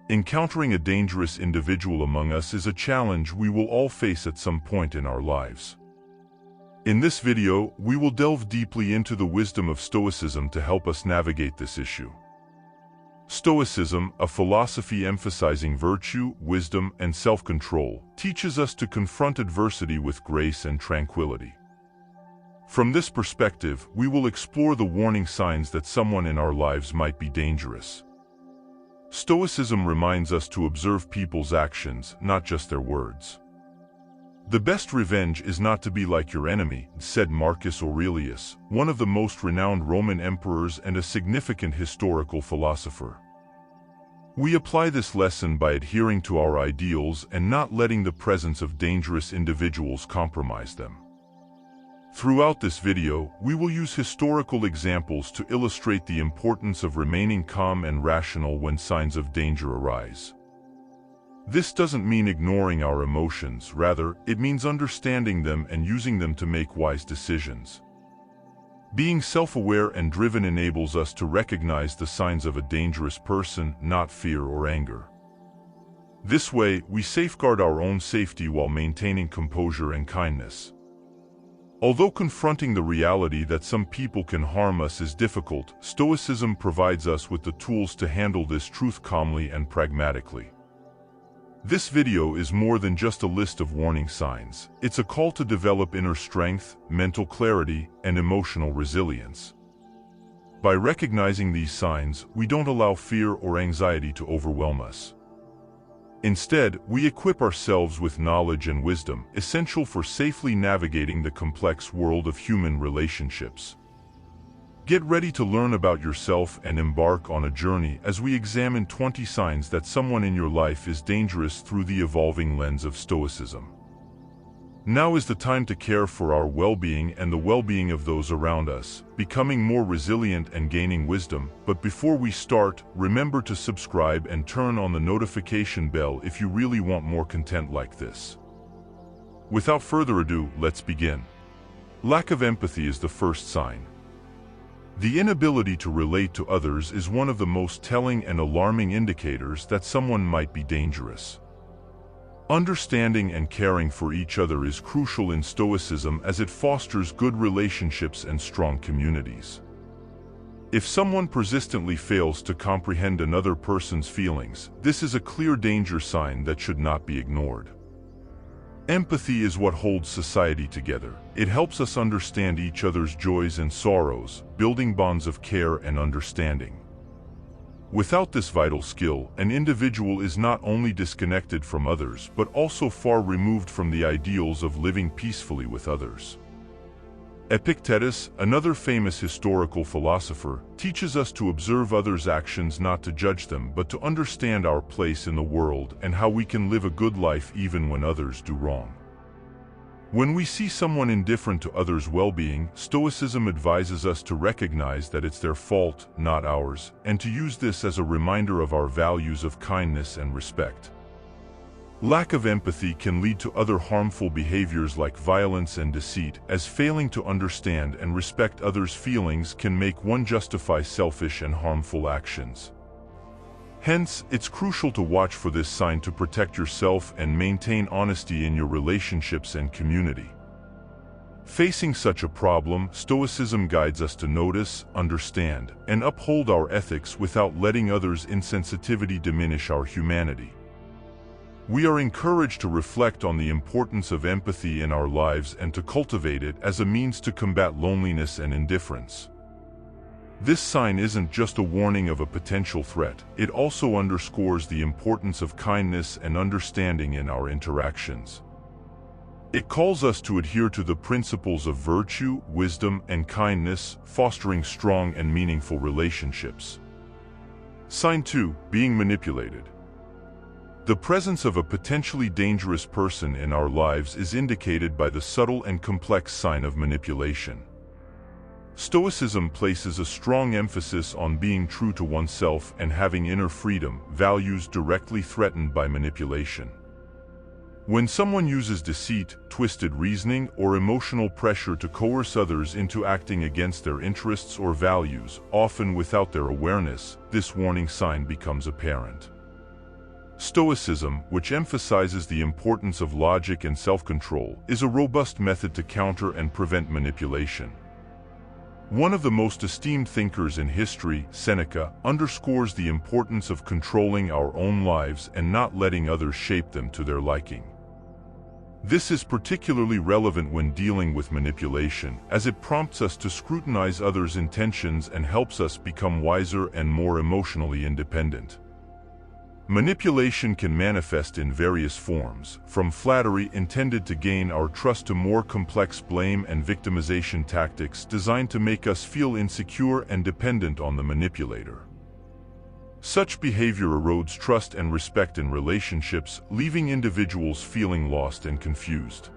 Encountering a dangerous individual among us is a challenge we will all face at some point in our lives. In this video, we will delve deeply into the wisdom of Stoicism to help us navigate this issue. Stoicism, a philosophy emphasizing virtue, wisdom, and self-control, teaches us to confront adversity with grace and tranquility. From this perspective, we will explore the warning signs that someone in our lives might be dangerous. Stoicism reminds us to observe people's actions, not just their words. The best revenge is not to be like your enemy, said Marcus Aurelius, one of the most renowned Roman emperors and a significant historical philosopher. We apply this lesson by adhering to our ideals and not letting the presence of dangerous individuals compromise them. Throughout this video, we will use historical examples to illustrate the importance of remaining calm and rational when signs of danger arise. This doesn't mean ignoring our emotions, rather, it means understanding them and using them to make wise decisions. Being self-aware and driven enables us to recognize the signs of a dangerous person, not fear or anger. This way, we safeguard our own safety while maintaining composure and kindness. Although confronting the reality that some people can harm us is difficult, Stoicism provides us with the tools to handle this truth calmly and pragmatically. This video is more than just a list of warning signs. It's a call to develop inner strength, mental clarity, and emotional resilience. By recognizing these signs, we don't allow fear or anxiety to overwhelm us. Instead, we equip ourselves with knowledge and wisdom, essential for safely navigating the complex world of human relationships. Get ready to learn about yourself and embark on a journey as we examine 20 signs that someone in your life is dangerous through the evolving lens of Stoicism. Now is the time to care for our well-being and the well-being of those around us, becoming more resilient and gaining wisdom. But before we start, remember to subscribe and turn on the notification bell if you really want more content like this. Without further ado, let's begin. Lack of empathy is the first sign. The inability to relate to others is one of the most telling and alarming indicators that someone might be dangerous. Understanding and caring for each other is crucial in Stoicism as it fosters good relationships and strong communities. If someone persistently fails to comprehend another person's feelings, this is a clear danger sign that should not be ignored. Empathy is what holds society together. It helps us understand each other's joys and sorrows, building bonds of care and understanding. Without this vital skill, an individual is not only disconnected from others but also far removed from the ideals of living peacefully with others. Epictetus, another famous historical philosopher, teaches us to observe others' actions, not to judge them, but to understand our place in the world and how we can live a good life even when others do wrong. When we see someone indifferent to others' well-being, Stoicism advises us to recognize that it's their fault, not ours, and to use this as a reminder of our values of kindness and respect. Lack of empathy can lead to other harmful behaviors like violence and deceit, as failing to understand and respect others' feelings can make one justify selfish and harmful actions. Hence, it's crucial to watch for this sign to protect yourself and maintain honesty in your relationships and community. Facing such a problem, Stoicism guides us to notice, understand, and uphold our ethics without letting others' insensitivity diminish our humanity. We are encouraged to reflect on the importance of empathy in our lives and to cultivate it as a means to combat loneliness and indifference. This sign isn't just a warning of a potential threat, it also underscores the importance of kindness and understanding in our interactions. It calls us to adhere to the principles of virtue, wisdom, and kindness, fostering strong and meaningful relationships. Sign 2: being manipulated. The presence of a potentially dangerous person in our lives is indicated by the subtle and complex sign of manipulation. Stoicism places a strong emphasis on being true to oneself and having inner freedom, values directly threatened by manipulation. When someone uses deceit, twisted reasoning, or emotional pressure to coerce others into acting against their interests or values, often without their awareness, this warning sign becomes apparent. Stoicism, which emphasizes the importance of logic and self-control, is a robust method to counter and prevent manipulation. One of the most esteemed thinkers in history, Seneca, underscores the importance of controlling our own lives and not letting others shape them to their liking. This is particularly relevant when dealing with manipulation, as it prompts us to scrutinize others' intentions and helps us become wiser and more emotionally independent. Manipulation can manifest in various forms, from flattery intended to gain our trust to more complex blame and victimization tactics designed to make us feel insecure and dependent on the manipulator. Such behavior erodes trust and respect in relationships, leaving individuals feeling lost and confused.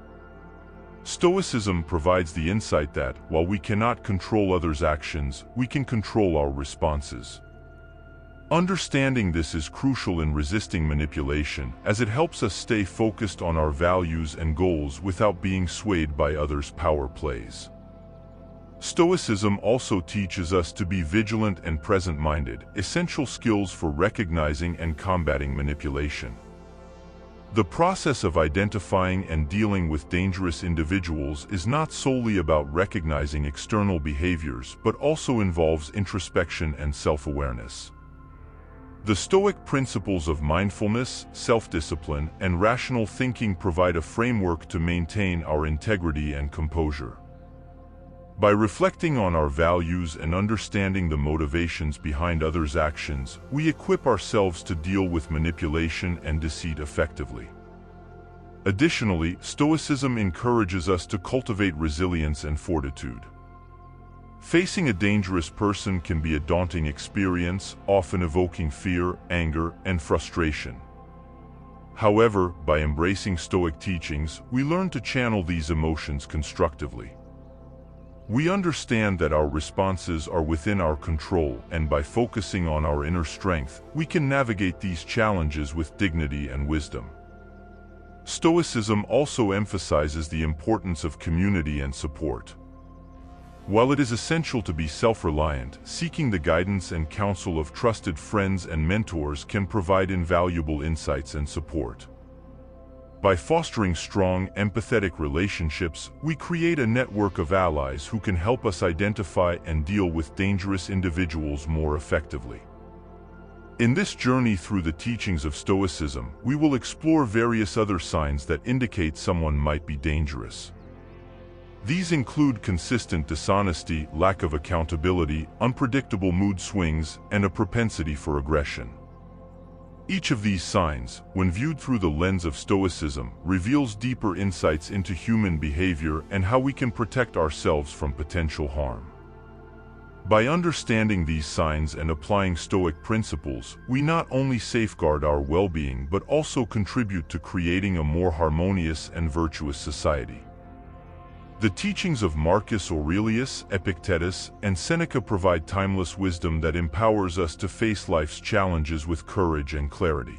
Stoicism provides the insight that, while we cannot control others' actions, we can control our responses. Understanding this is crucial in resisting manipulation, as it helps us stay focused on our values and goals without being swayed by others' power plays. Stoicism also teaches us to be vigilant and present-minded, essential skills for recognizing and combating manipulation. The process of identifying and dealing with dangerous individuals is not solely about recognizing external behaviors, but also involves introspection and self-awareness. The Stoic principles of mindfulness, self-discipline, and rational thinking provide a framework to maintain our integrity and composure. By reflecting on our values and understanding the motivations behind others' actions, we equip ourselves to deal with manipulation and deceit effectively. Additionally, Stoicism encourages us to cultivate resilience and fortitude. Facing a dangerous person can be a daunting experience, often evoking fear, anger, and frustration. However, by embracing Stoic teachings, we learn to channel these emotions constructively. We understand that our responses are within our control, and by focusing on our inner strength, we can navigate these challenges with dignity and wisdom. Stoicism also emphasizes the importance of community and support. While it is essential to be self-reliant, seeking the guidance and counsel of trusted friends and mentors can provide invaluable insights and support. By fostering strong, empathetic relationships, we create a network of allies who can help us identify and deal with dangerous individuals more effectively. In this journey through the teachings of Stoicism, we will explore various other signs that indicate someone might be dangerous. These include consistent dishonesty, lack of accountability, unpredictable mood swings, and a propensity for aggression. Each of these signs, when viewed through the lens of Stoicism, reveals deeper insights into human behavior and how we can protect ourselves from potential harm. By understanding these signs and applying Stoic principles, we not only safeguard our well-being but also contribute to creating a more harmonious and virtuous society. The teachings of Marcus Aurelius, Epictetus, and Seneca provide timeless wisdom that empowers us to face life's challenges with courage and clarity.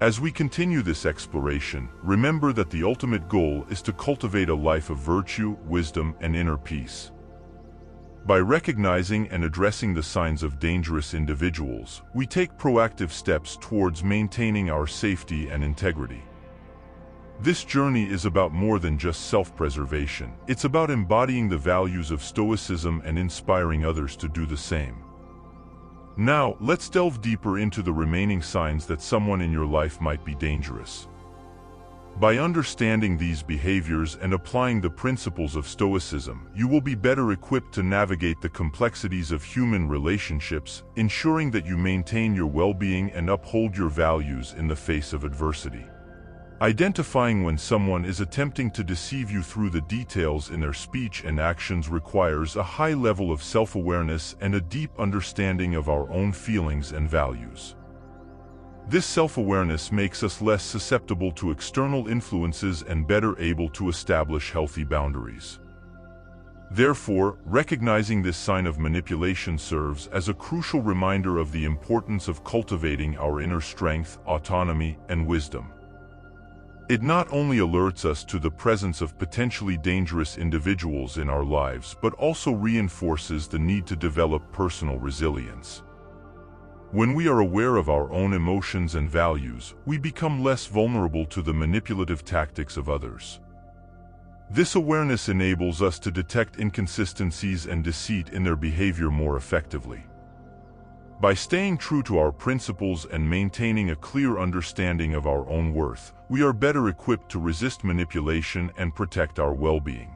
As we continue this exploration, remember that the ultimate goal is to cultivate a life of virtue, wisdom, and inner peace. By recognizing and addressing the signs of dangerous individuals, we take proactive steps towards maintaining our safety and integrity. This journey is about more than just self-preservation. It's about embodying the values of Stoicism and inspiring others to do the same. Now, let's delve deeper into the remaining signs that someone in your life might be dangerous. By understanding these behaviors and applying the principles of Stoicism, you will be better equipped to navigate the complexities of human relationships, ensuring that you maintain your well-being and uphold your values in the face of adversity. Identifying when someone is attempting to deceive you through the details in their speech and actions requires a high level of self-awareness and a deep understanding of our own feelings and values. This self-awareness makes us less susceptible to external influences and better able to establish healthy boundaries. Therefore, recognizing this sign of manipulation serves as a crucial reminder of the importance of cultivating our inner strength, autonomy, and wisdom. It not only alerts us to the presence of potentially dangerous individuals in our lives, but also reinforces the need to develop personal resilience. When we are aware of our own emotions and values, we become less vulnerable to the manipulative tactics of others. This awareness enables us to detect inconsistencies and deceit in their behavior more effectively. By staying true to our principles and maintaining a clear understanding of our own worth, we are better equipped to resist manipulation and protect our well-being.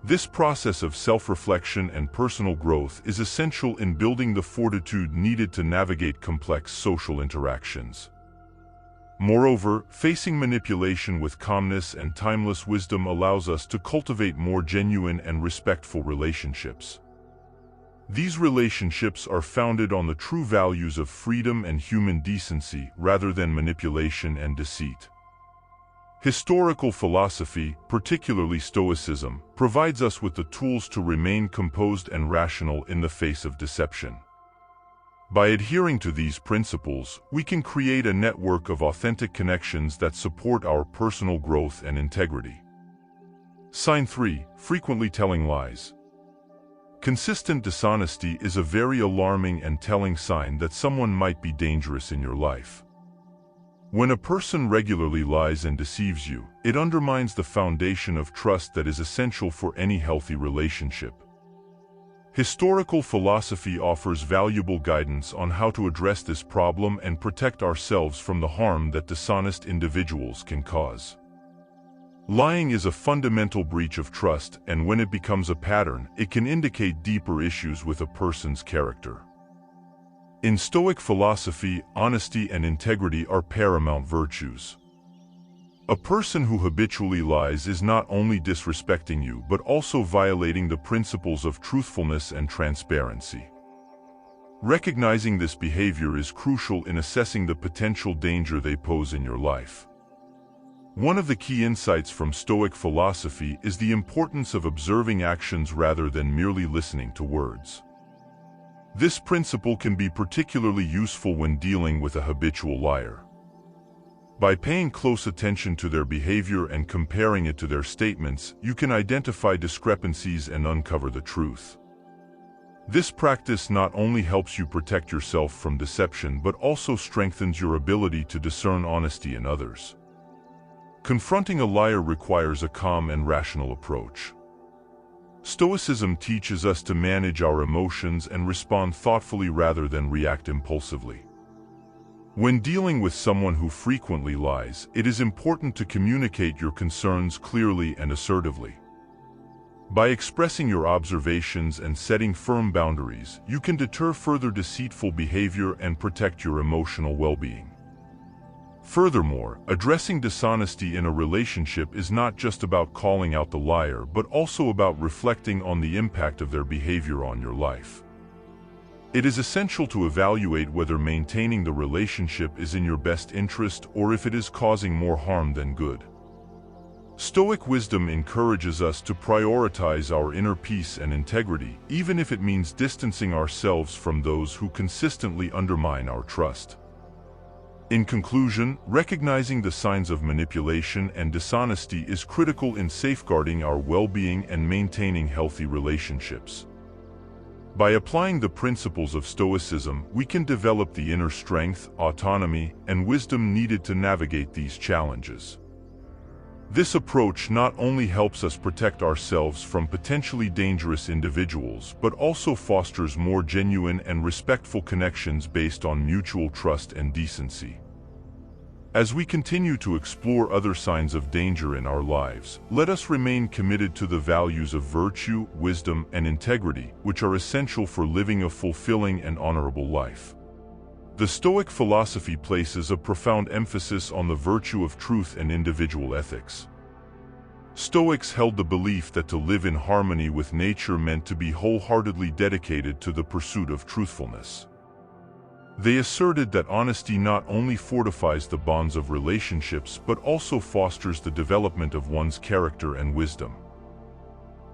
This process of self-reflection and personal growth is essential in building the fortitude needed to navigate complex social interactions. Moreover, facing manipulation with calmness and timeless wisdom allows us to cultivate more genuine and respectful relationships. These relationships are founded on the true values of freedom and human decency rather than manipulation and deceit. Historical philosophy, particularly Stoicism, provides us with the tools to remain composed and rational in the face of deception. By adhering to these principles, we can create a network of authentic connections that support our personal growth and integrity. Sign 3. Frequently telling lies. Consistent dishonesty is a very alarming and telling sign that someone might be dangerous in your life. When a person regularly lies and deceives you, it undermines the foundation of trust that is essential for any healthy relationship. Historical philosophy offers valuable guidance on how to address this problem and protect ourselves from the harm that dishonest individuals can cause. Lying is a fundamental breach of trust, and when it becomes a pattern, it can indicate deeper issues with a person's character. In Stoic philosophy, honesty and integrity are paramount virtues. A person who habitually lies is not only disrespecting you but also violating the principles of truthfulness and transparency. Recognizing this behavior is crucial in assessing the potential danger they pose in your life. One of the key insights from Stoic philosophy is the importance of observing actions rather than merely listening to words. This principle can be particularly useful when dealing with a habitual liar. By paying close attention to their behavior and comparing it to their statements, you can identify discrepancies and uncover the truth. This practice not only helps you protect yourself from deception but also strengthens your ability to discern honesty in others. Confronting a liar requires a calm and rational approach. Stoicism teaches us to manage our emotions and respond thoughtfully rather than react impulsively. When dealing with someone who frequently lies, it is important to communicate your concerns clearly and assertively. By expressing your observations and setting firm boundaries, you can deter further deceitful behavior and protect your emotional well-being. Furthermore, addressing dishonesty in a relationship is not just about calling out the liar but also about reflecting on the impact of their behavior on your life. It is essential to evaluate whether maintaining the relationship is in your best interest or if it is causing more harm than good. Stoic wisdom encourages us to prioritize our inner peace and integrity, even if it means distancing ourselves from those who consistently undermine our trust. In conclusion, recognizing the signs of manipulation and dishonesty is critical in safeguarding our well-being and maintaining healthy relationships. By applying the principles of Stoicism, we can develop the inner strength, autonomy, and wisdom needed to navigate these challenges. This approach not only helps us protect ourselves from potentially dangerous individuals, but also fosters more genuine and respectful connections based on mutual trust and decency. As we continue to explore other signs of danger in our lives, let us remain committed to the values of virtue, wisdom, and integrity, which are essential for living a fulfilling and honorable life. The Stoic philosophy places a profound emphasis on the virtue of truth and individual ethics. Stoics held the belief that to live in harmony with nature meant to be wholeheartedly dedicated to the pursuit of truthfulness. They asserted that honesty not only fortifies the bonds of relationships but also fosters the development of one's character and wisdom.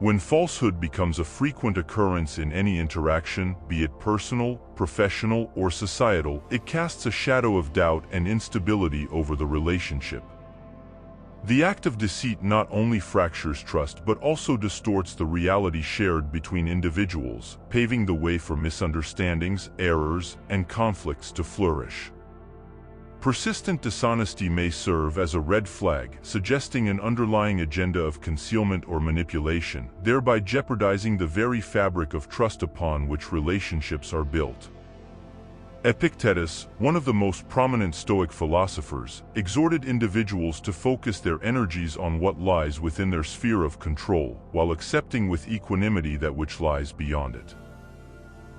When falsehood becomes a frequent occurrence in any interaction, be it personal, professional, or societal, it casts a shadow of doubt and instability over the relationship. The act of deceit not only fractures trust but also distorts the reality shared between individuals, paving the way for misunderstandings, errors, and conflicts to flourish. Persistent dishonesty may serve as a red flag, suggesting an underlying agenda of concealment or manipulation, thereby jeopardizing the very fabric of trust upon which relationships are built. Epictetus, one of the most prominent Stoic philosophers, exhorted individuals to focus their energies on what lies within their sphere of control, while accepting with equanimity that which lies beyond it.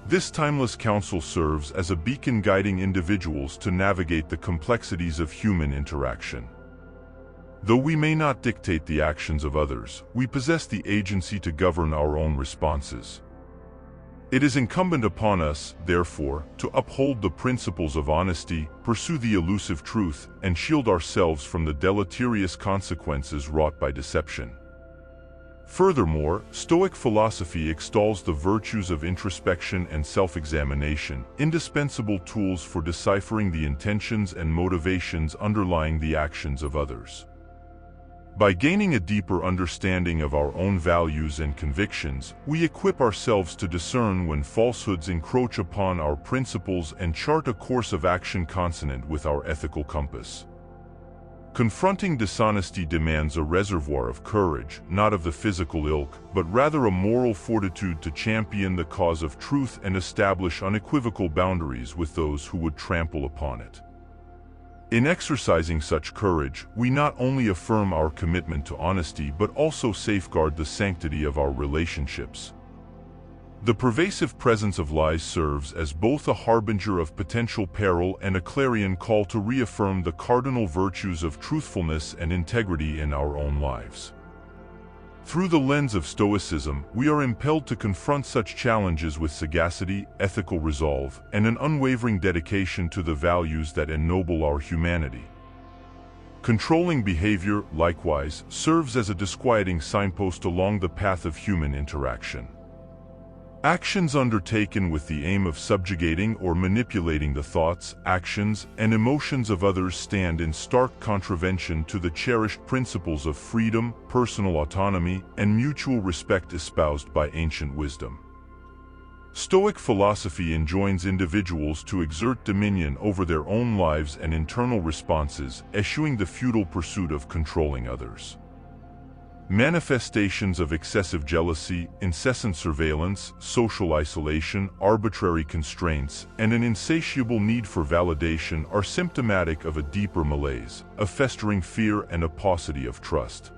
This timeless counsel serves as a beacon guiding individuals to navigate the complexities of human interaction. Though we may not dictate the actions of others, we possess the agency to govern our own responses. It is incumbent upon us, therefore, to uphold the principles of honesty, pursue the elusive truth, and shield ourselves from the deleterious consequences wrought by deception. Furthermore, Stoic philosophy extols the virtues of introspection and self-examination, indispensable tools for deciphering the intentions and motivations underlying the actions of others. By gaining a deeper understanding of our own values and convictions, we equip ourselves to discern when falsehoods encroach upon our principles and chart a course of action consonant with our ethical compass. Confronting dishonesty demands a reservoir of courage, not of the physical ilk, but rather a moral fortitude to champion the cause of truth and establish unequivocal boundaries with those who would trample upon it. In exercising such courage, we not only affirm our commitment to honesty but also safeguard the sanctity of our relationships. The pervasive presence of lies serves as both a harbinger of potential peril and a clarion call to reaffirm the cardinal virtues of truthfulness and integrity in our own lives. Through the lens of Stoicism, we are impelled to confront such challenges with sagacity, ethical resolve, and an unwavering dedication to the values that ennoble our humanity. Controlling behavior, likewise, serves as a disquieting signpost along the path of human interaction. Actions undertaken with the aim of subjugating or manipulating the thoughts, actions, and emotions of others stand in stark contravention to the cherished principles of freedom, personal autonomy, and mutual respect espoused by ancient wisdom. Stoic philosophy enjoins individuals to exert dominion over their own lives and internal responses, eschewing the futile pursuit of controlling others. Manifestations of excessive jealousy, incessant surveillance, social isolation, arbitrary constraints, and an insatiable need for validation are symptomatic of a deeper malaise, a festering fear and a paucity of trust.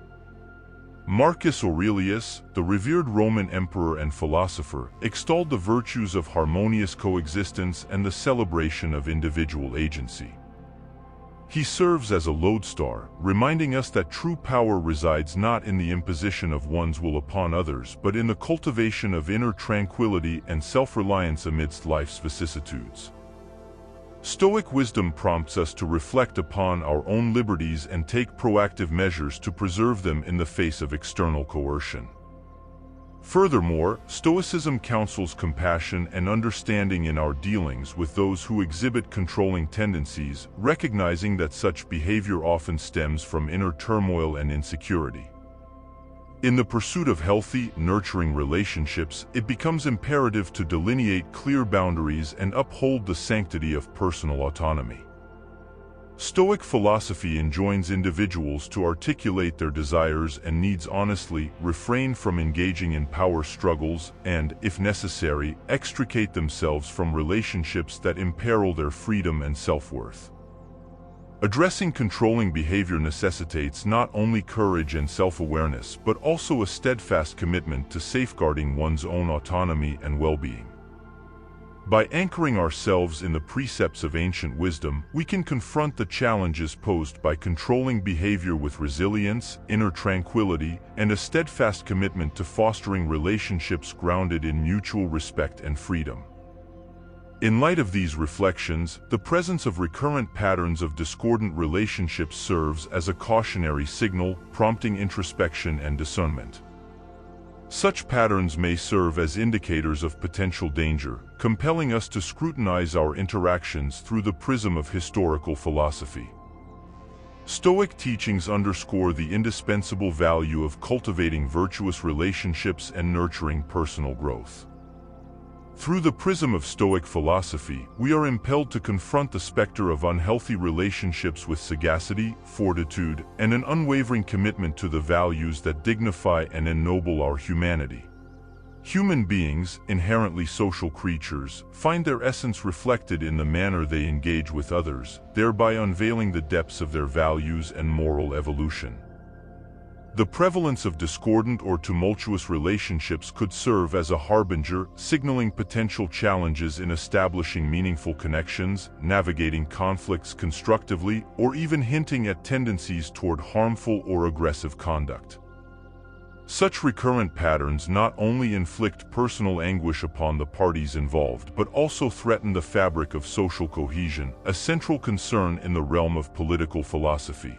Marcus Aurelius, the revered Roman emperor and philosopher, extolled the virtues of harmonious coexistence and the celebration of individual agency. He serves as a lodestar, reminding us that true power resides not in the imposition of one's will upon others but in the cultivation of inner tranquility and self-reliance amidst life's vicissitudes. Stoic wisdom prompts us to reflect upon our own liberties and take proactive measures to preserve them in the face of external coercion. Furthermore, Stoicism counsels compassion and understanding in our dealings with those who exhibit controlling tendencies, recognizing that such behavior often stems from inner turmoil and insecurity. In the pursuit of healthy, nurturing relationships, it becomes imperative to delineate clear boundaries and uphold the sanctity of personal autonomy. Stoic philosophy enjoins individuals to articulate their desires and needs honestly, refrain from engaging in power struggles, and, if necessary, extricate themselves from relationships that imperil their freedom and self-worth. Addressing controlling behavior necessitates not only courage and self-awareness but also a steadfast commitment to safeguarding one's own autonomy and well-being. By anchoring ourselves in the precepts of ancient wisdom, we can confront the challenges posed by controlling behavior with resilience, inner tranquility, and a steadfast commitment to fostering relationships grounded in mutual respect and freedom. In light of these reflections, the presence of recurrent patterns of discordant relationships serves as a cautionary signal, prompting introspection and discernment. Such patterns may serve as indicators of potential danger, compelling us to scrutinize our interactions through the prism of historical philosophy. Stoic teachings underscore the indispensable value of cultivating virtuous relationships and nurturing personal growth. Through the prism of Stoic philosophy, we are impelled to confront the specter of unhealthy relationships with sagacity, fortitude, and an unwavering commitment to the values that dignify and ennoble our humanity. Human beings, inherently social creatures, find their essence reflected in the manner they engage with others, thereby unveiling the depths of their values and moral evolution. The prevalence of discordant or tumultuous relationships could serve as a harbinger, signaling potential challenges in establishing meaningful connections, navigating conflicts constructively, or even hinting at tendencies toward harmful or aggressive conduct. Such recurrent patterns not only inflict personal anguish upon the parties involved but also threaten the fabric of social cohesion, a central concern in the realm of political philosophy.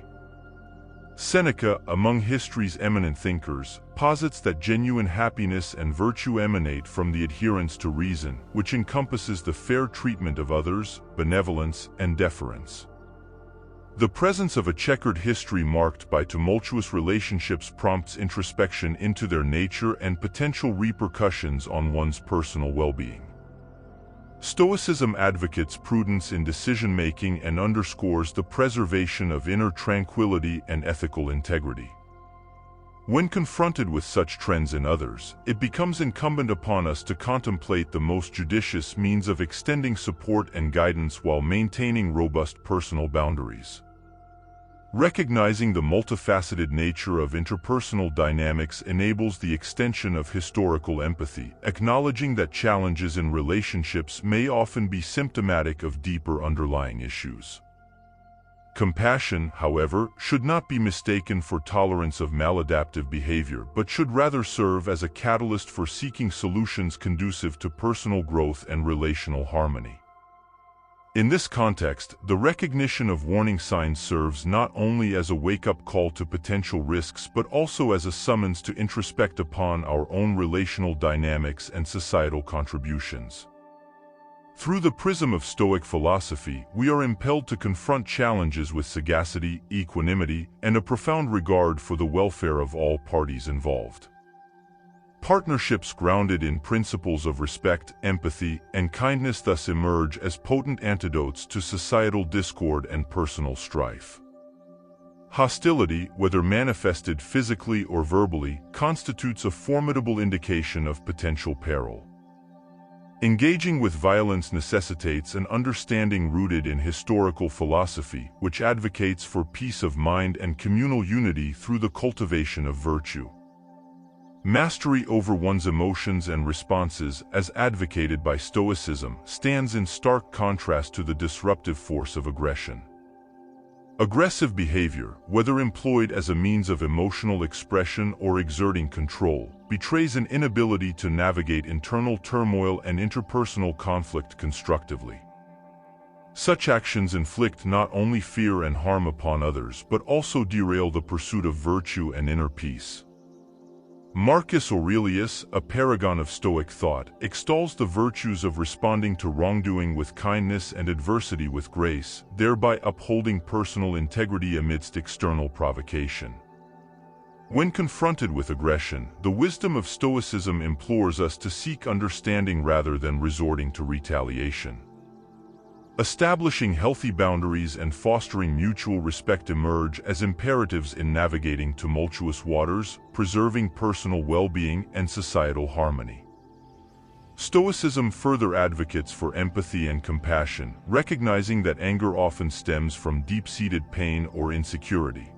Seneca, among history's eminent thinkers, posits that genuine happiness and virtue emanate from the adherence to reason, which encompasses the fair treatment of others, benevolence, and deference. The presence of a checkered history marked by tumultuous relationships prompts introspection into their nature and potential repercussions on one's personal well-being. Stoicism advocates prudence in decision-making and underscores the preservation of inner tranquility and ethical integrity. When confronted with such trends in others, it becomes incumbent upon us to contemplate the most judicious means of extending support and guidance while maintaining robust personal boundaries. Recognizing the multifaceted nature of interpersonal dynamics enables the extension of historical empathy, acknowledging that challenges in relationships may often be symptomatic of deeper underlying issues. Compassion, however, should not be mistaken for tolerance of maladaptive behavior, but should rather serve as a catalyst for seeking solutions conducive to personal growth and relational harmony. In this context, the recognition of warning signs serves not only as a wake-up call to potential risks but also as a summons to introspect upon our own relational dynamics and societal contributions. Through the prism of Stoic philosophy, we are impelled to confront challenges with sagacity, equanimity, and a profound regard for the welfare of all parties involved. Partnerships grounded in principles of respect, empathy, and kindness thus emerge as potent antidotes to societal discord and personal strife. Hostility, whether manifested physically or verbally, constitutes a formidable indication of potential peril. Engaging with violence necessitates an understanding rooted in historical philosophy, which advocates for peace of mind and communal unity through the cultivation of virtue. Mastery over one's emotions and responses, as advocated by Stoicism, stands in stark contrast to the disruptive force of aggression. Aggressive behavior, whether employed as a means of emotional expression or exerting control, betrays an inability to navigate internal turmoil and interpersonal conflict constructively. Such actions inflict not only fear and harm upon others but also derail the pursuit of virtue and inner peace. Marcus Aurelius, a paragon of Stoic thought, extols the virtues of responding to wrongdoing with kindness and adversity with grace, thereby upholding personal integrity amidst external provocation. When confronted with aggression, the wisdom of Stoicism implores us to seek understanding rather than resorting to retaliation. Establishing healthy boundaries and fostering mutual respect emerge as imperatives in navigating tumultuous waters, preserving personal well-being and societal harmony. Stoicism further advocates for empathy and compassion, recognizing that anger often stems from deep-seated pain or insecurity.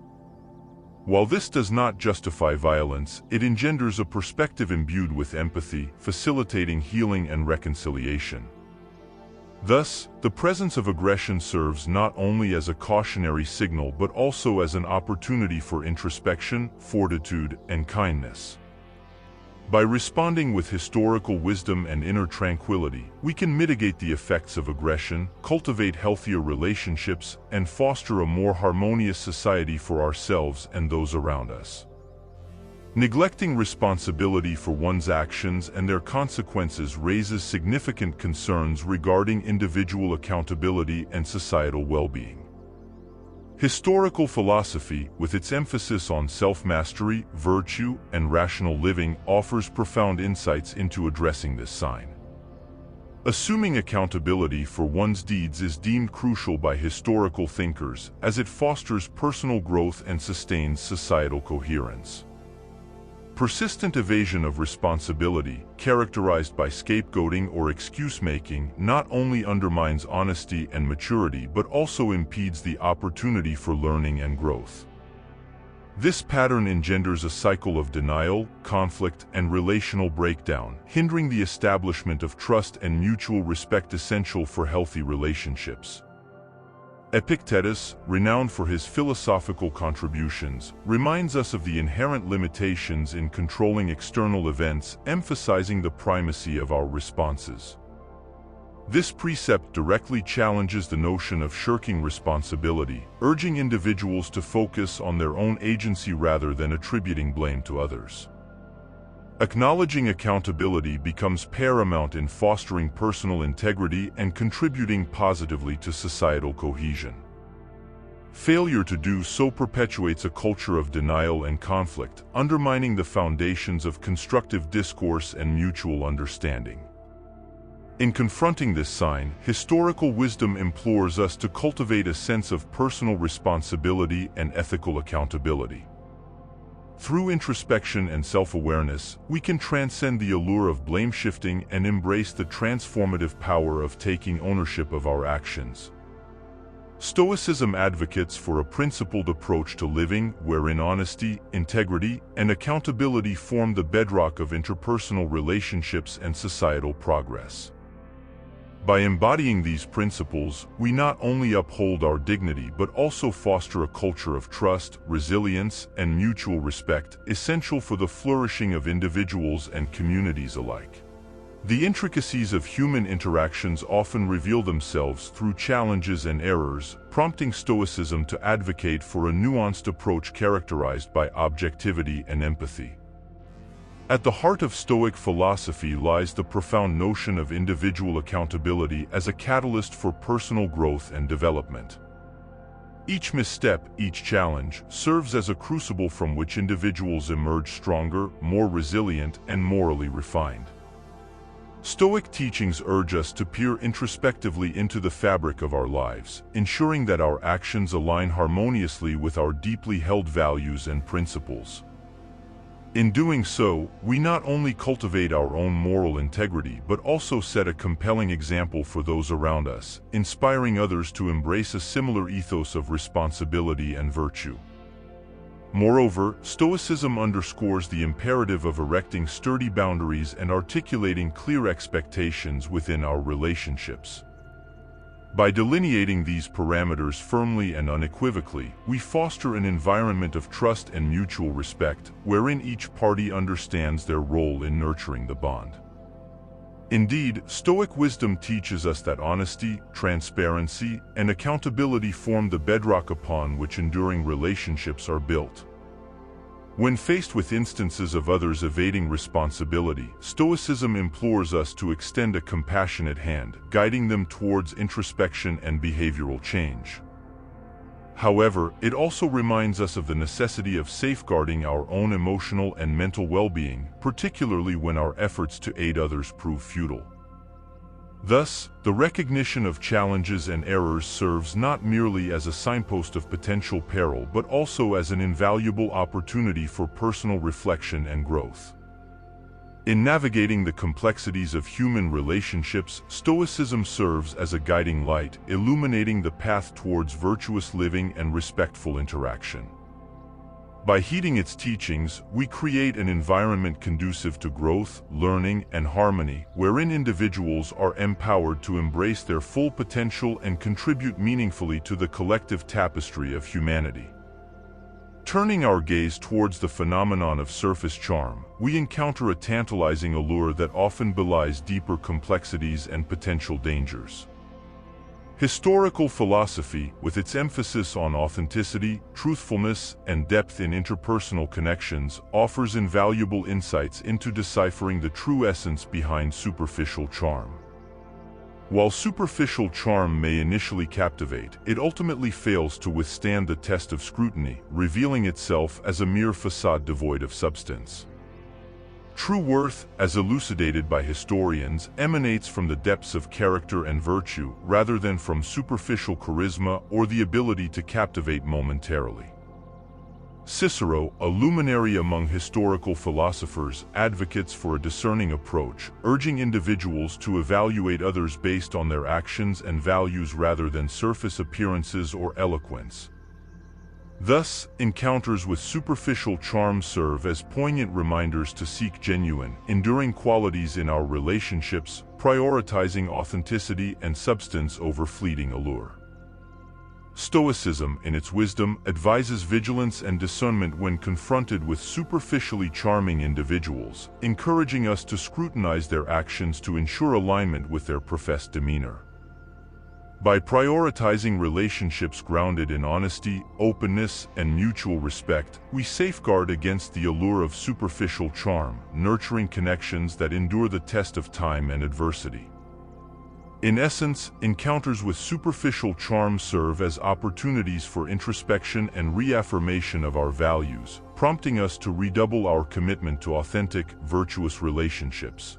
While this does not justify violence, it engenders a perspective imbued with empathy, facilitating healing and reconciliation. Thus, the presence of aggression serves not only as a cautionary signal but also as an opportunity for introspection, fortitude, and kindness. By responding with historical wisdom and inner tranquility, we can mitigate the effects of aggression, cultivate healthier relationships, and foster a more harmonious society for ourselves and those around us. Neglecting responsibility for one's actions and their consequences raises significant concerns regarding individual accountability and societal well-being. Historical philosophy, with its emphasis on self-mastery, virtue, and rational living, offers profound insights into addressing this sign. Assuming accountability for one's deeds is deemed crucial by historical thinkers, as it fosters personal growth and sustains societal coherence. Persistent evasion of responsibility, characterized by scapegoating or excuse-making, not only undermines honesty and maturity but also impedes the opportunity for learning and growth. This pattern engenders a cycle of denial, conflict, and relational breakdown, hindering the establishment of trust and mutual respect essential for healthy relationships. Epictetus, renowned for his philosophical contributions, reminds us of the inherent limitations in controlling external events, emphasizing the primacy of our responses. This precept directly challenges the notion of shirking responsibility, urging individuals to focus on their own agency rather than attributing blame to others. Acknowledging accountability becomes paramount in fostering personal integrity and contributing positively to societal cohesion. Failure to do so perpetuates a culture of denial and conflict, undermining the foundations of constructive discourse and mutual understanding. In confronting this sign, historical wisdom implores us to cultivate a sense of personal responsibility and ethical accountability. Through introspection and self-awareness, we can transcend the allure of blame-shifting and embrace the transformative power of taking ownership of our actions. Stoicism advocates for a principled approach to living, wherein honesty, integrity, and accountability form the bedrock of interpersonal relationships and societal progress. By embodying these principles, we not only uphold our dignity but also foster a culture of trust, resilience, and mutual respect, essential for the flourishing of individuals and communities alike. The intricacies of human interactions often reveal themselves through challenges and errors, prompting Stoicism to advocate for a nuanced approach characterized by objectivity and empathy. At the heart of Stoic philosophy lies the profound notion of individual accountability as a catalyst for personal growth and development. Each misstep, each challenge, serves as a crucible from which individuals emerge stronger, more resilient, and morally refined. Stoic teachings urge us to peer introspectively into the fabric of our lives, ensuring that our actions align harmoniously with our deeply held values and principles. In doing so, we not only cultivate our own moral integrity but also set a compelling example for those around us, inspiring others to embrace a similar ethos of responsibility and virtue. Moreover, Stoicism underscores the imperative of erecting sturdy boundaries and articulating clear expectations within our relationships. By delineating these parameters firmly and unequivocally, we foster an environment of trust and mutual respect, wherein each party understands their role in nurturing the bond. Indeed, Stoic wisdom teaches us that honesty, transparency, and accountability form the bedrock upon which enduring relationships are built. When faced with instances of others evading responsibility, Stoicism implores us to extend a compassionate hand, guiding them towards introspection and behavioral change. However, it also reminds us of the necessity of safeguarding our own emotional and mental well-being, particularly when our efforts to aid others prove futile. Thus, the recognition of challenges and errors serves not merely as a signpost of potential peril but also as an invaluable opportunity for personal reflection and growth. In navigating the complexities of human relationships, Stoicism serves as a guiding light, illuminating the path towards virtuous living and respectful interaction. By heeding its teachings, we create an environment conducive to growth, learning, and harmony, wherein individuals are empowered to embrace their full potential and contribute meaningfully to the collective tapestry of humanity. Turning our gaze towards the phenomenon of surface charm, we encounter a tantalizing allure that often belies deeper complexities and potential dangers. Historical philosophy, with its emphasis on authenticity, truthfulness, and depth in interpersonal connections, offers invaluable insights into deciphering the true essence behind superficial charm. While superficial charm may initially captivate, it ultimately fails to withstand the test of scrutiny, revealing itself as a mere facade devoid of substance. True worth, as elucidated by historians, emanates from the depths of character and virtue rather than from superficial charisma or the ability to captivate momentarily. Cicero, a luminary among historical philosophers, advocates for a discerning approach, urging individuals to evaluate others based on their actions and values rather than surface appearances or eloquence. Thus, encounters with superficial charm serve as poignant reminders to seek genuine, enduring qualities in our relationships, prioritizing authenticity and substance over fleeting allure. Stoicism, in its wisdom, advises vigilance and discernment when confronted with superficially charming individuals, encouraging us to scrutinize their actions to ensure alignment with their professed demeanor. By prioritizing relationships grounded in honesty, openness, and mutual respect, we safeguard against the allure of superficial charm, nurturing connections that endure the test of time and adversity. In essence, encounters with superficial charm serve as opportunities for introspection and reaffirmation of our values, prompting us to redouble our commitment to authentic, virtuous relationships.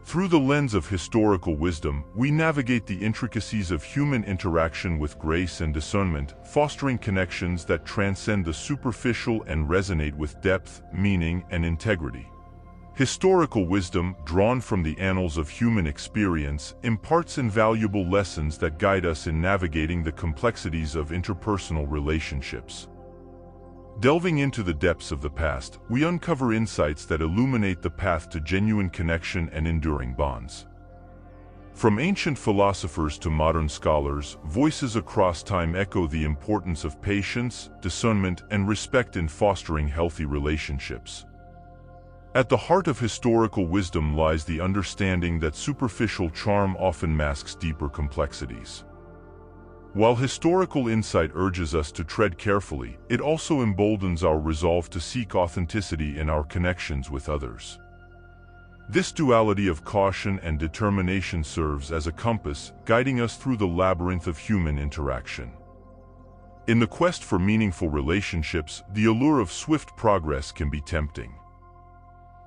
Through the lens of historical wisdom, we navigate the intricacies of human interaction with grace and discernment, fostering connections that transcend the superficial and resonate with depth, meaning, and integrity. Historical wisdom, drawn from the annals of human experience, imparts invaluable lessons that guide us in navigating the complexities of interpersonal relationships. Delving into the depths of the past, we uncover insights that illuminate the path to genuine connection and enduring bonds. From ancient philosophers to modern scholars, voices across time echo the importance of patience, discernment, and respect in fostering healthy relationships. At the heart of historical wisdom lies the understanding that superficial charm often masks deeper complexities. While historical insight urges us to tread carefully, it also emboldens our resolve to seek authenticity in our connections with others. This duality of caution and determination serves as a compass, guiding us through the labyrinth of human interaction. In the quest for meaningful relationships, the allure of swift progress can be tempting.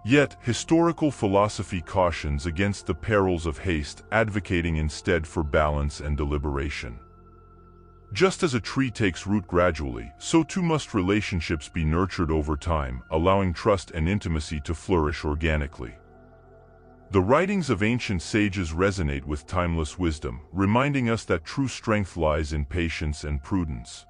Yet, historical philosophy cautions against the perils of haste, advocating instead for balance and deliberation. Just as a tree takes root gradually, so too must relationships be nurtured over time, allowing trust and intimacy to flourish organically. The writings of ancient sages resonate with timeless wisdom, reminding us that true strength lies in patience and prudence.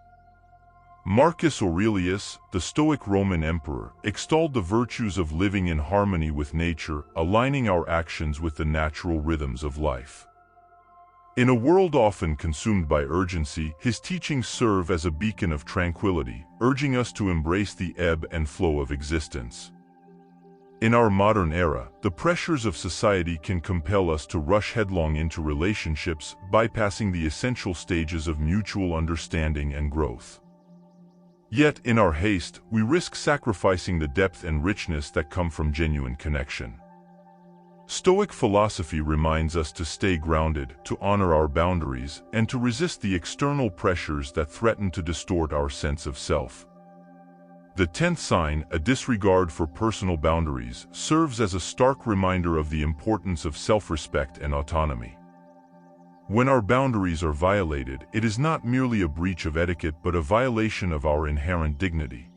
Marcus Aurelius, the Stoic Roman emperor, extolled the virtues of living in harmony with nature, aligning our actions with the natural rhythms of life. In a world often consumed by urgency, his teachings serve as a beacon of tranquility, urging us to embrace the ebb and flow of existence. In our modern era, the pressures of society can compel us to rush headlong into relationships, bypassing the essential stages of mutual understanding and growth. Yet, in our haste, we risk sacrificing the depth and richness that come from genuine connection. Stoic philosophy reminds us to stay grounded, to honor our boundaries, and to resist the external pressures that threaten to distort our sense of self. The 10th sign, a disregard for personal boundaries, serves as a stark reminder of the importance of self-respect and autonomy. When our boundaries are violated, it is not merely a breach of etiquette but a violation of our inherent dignity.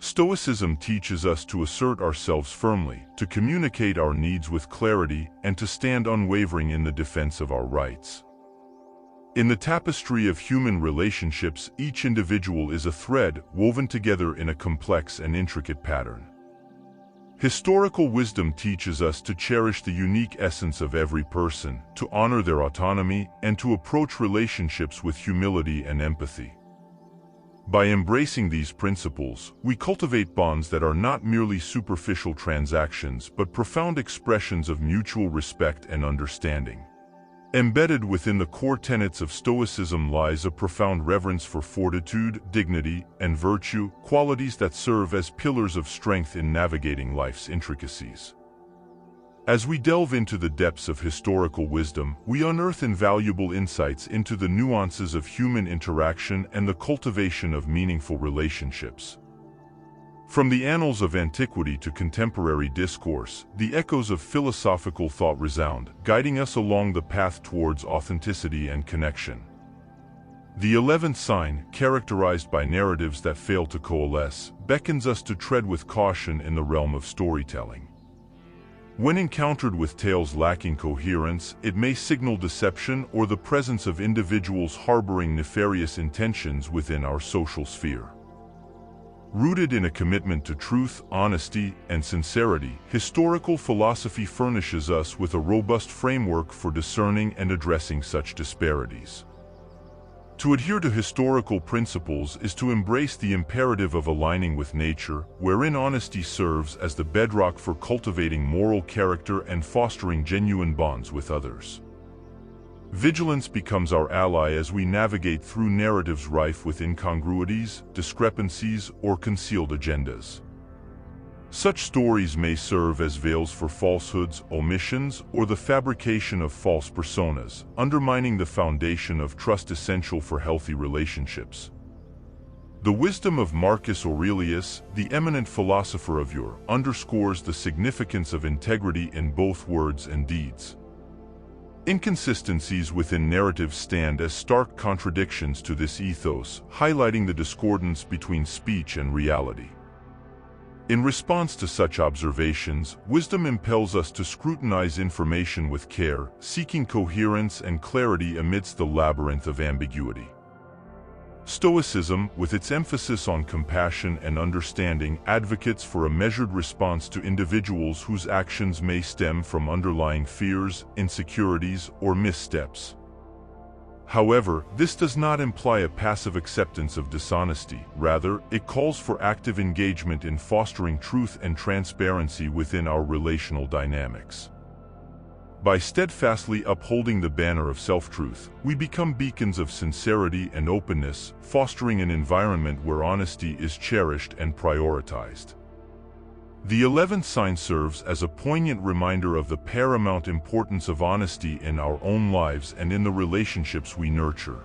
Stoicism teaches us to assert ourselves firmly, to communicate our needs with clarity, and to stand unwavering in the defense of our rights. In the tapestry of human relationships, each individual is a thread woven together in a complex and intricate pattern. Historical wisdom teaches us to cherish the unique essence of every person, to honor their autonomy, and to approach relationships with humility and empathy. By embracing these principles, we cultivate bonds that are not merely superficial transactions but profound expressions of mutual respect and understanding. Embedded within the core tenets of Stoicism lies a profound reverence for fortitude, dignity, and virtue, qualities that serve as pillars of strength in navigating life's intricacies. As we delve into the depths of historical wisdom, we unearth invaluable insights into the nuances of human interaction and the cultivation of meaningful relationships. From the annals of antiquity to contemporary discourse, the echoes of philosophical thought resound, guiding us along the path towards authenticity and connection. The 11th sign, characterized by narratives that fail to coalesce, beckons us to tread with caution in the realm of storytelling. When encountered with tales lacking coherence, it may signal deception or the presence of individuals harboring nefarious intentions within our social sphere. Rooted in a commitment to truth, honesty, and sincerity, historical philosophy furnishes us with a robust framework for discerning and addressing such disparities. To adhere to historical principles is to embrace the imperative of aligning with nature, wherein honesty serves as the bedrock for cultivating moral character and fostering genuine bonds with others. Vigilance becomes our ally as we navigate through narratives rife with incongruities, discrepancies, or concealed agendas. Such stories may serve as veils for falsehoods, omissions, or the fabrication of false personas, undermining the foundation of trust essential for healthy relationships. The wisdom of Marcus Aurelius, the eminent philosopher of yore, underscores the significance of integrity in both words and deeds. Inconsistencies within narratives stand as stark contradictions to this ethos, highlighting the discordance between speech and reality. In response to such observations, wisdom impels us to scrutinize information with care, seeking coherence and clarity amidst the labyrinth of ambiguity. Stoicism, with its emphasis on compassion and understanding, advocates for a measured response to individuals whose actions may stem from underlying fears, insecurities, or missteps. However, this does not imply a passive acceptance of dishonesty. Rather, it calls for active engagement in fostering truth and transparency within our relational dynamics. By steadfastly upholding the banner of self-truth, we become beacons of sincerity and openness, fostering an environment where honesty is cherished and prioritized. The 11th sign serves as a poignant reminder of the paramount importance of honesty in our own lives and in the relationships we nurture.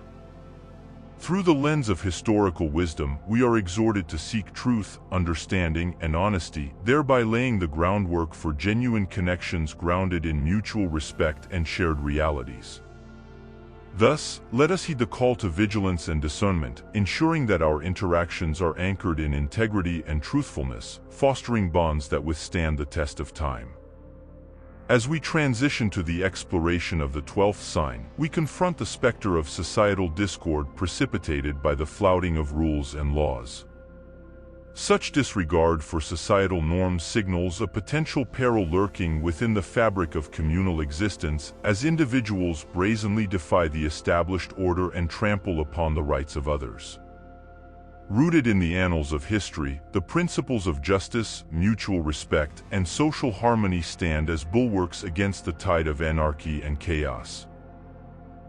Through the lens of historical wisdom, we are exhorted to seek truth, understanding, and honesty, thereby laying the groundwork for genuine connections grounded in mutual respect and shared realities. Thus, let us heed the call to vigilance and discernment, ensuring that our interactions are anchored in integrity and truthfulness, fostering bonds that withstand the test of time. As we transition to the exploration of the 12th sign, we confront the specter of societal discord precipitated by the flouting of rules and laws. Such disregard for societal norms signals a potential peril lurking within the fabric of communal existence, as individuals brazenly defy the established order and trample upon the rights of others. Rooted in the annals of history, the principles of justice, mutual respect, and social harmony stand as bulwarks against the tide of anarchy and chaos.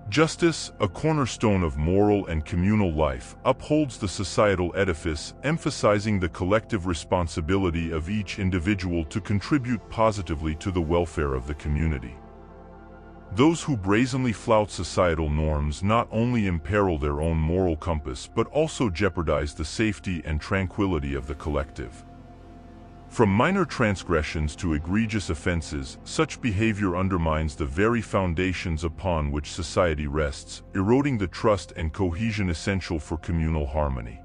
Justice, a cornerstone of moral and communal life, upholds the societal edifice, emphasizing the collective responsibility of each individual to contribute positively to the welfare of the community. Those who brazenly flout societal norms not only imperil their own moral compass but also jeopardize the safety and tranquility of the collective. From minor transgressions to egregious offenses, such behavior undermines the very foundations upon which society rests, eroding the trust and cohesion essential for communal harmony.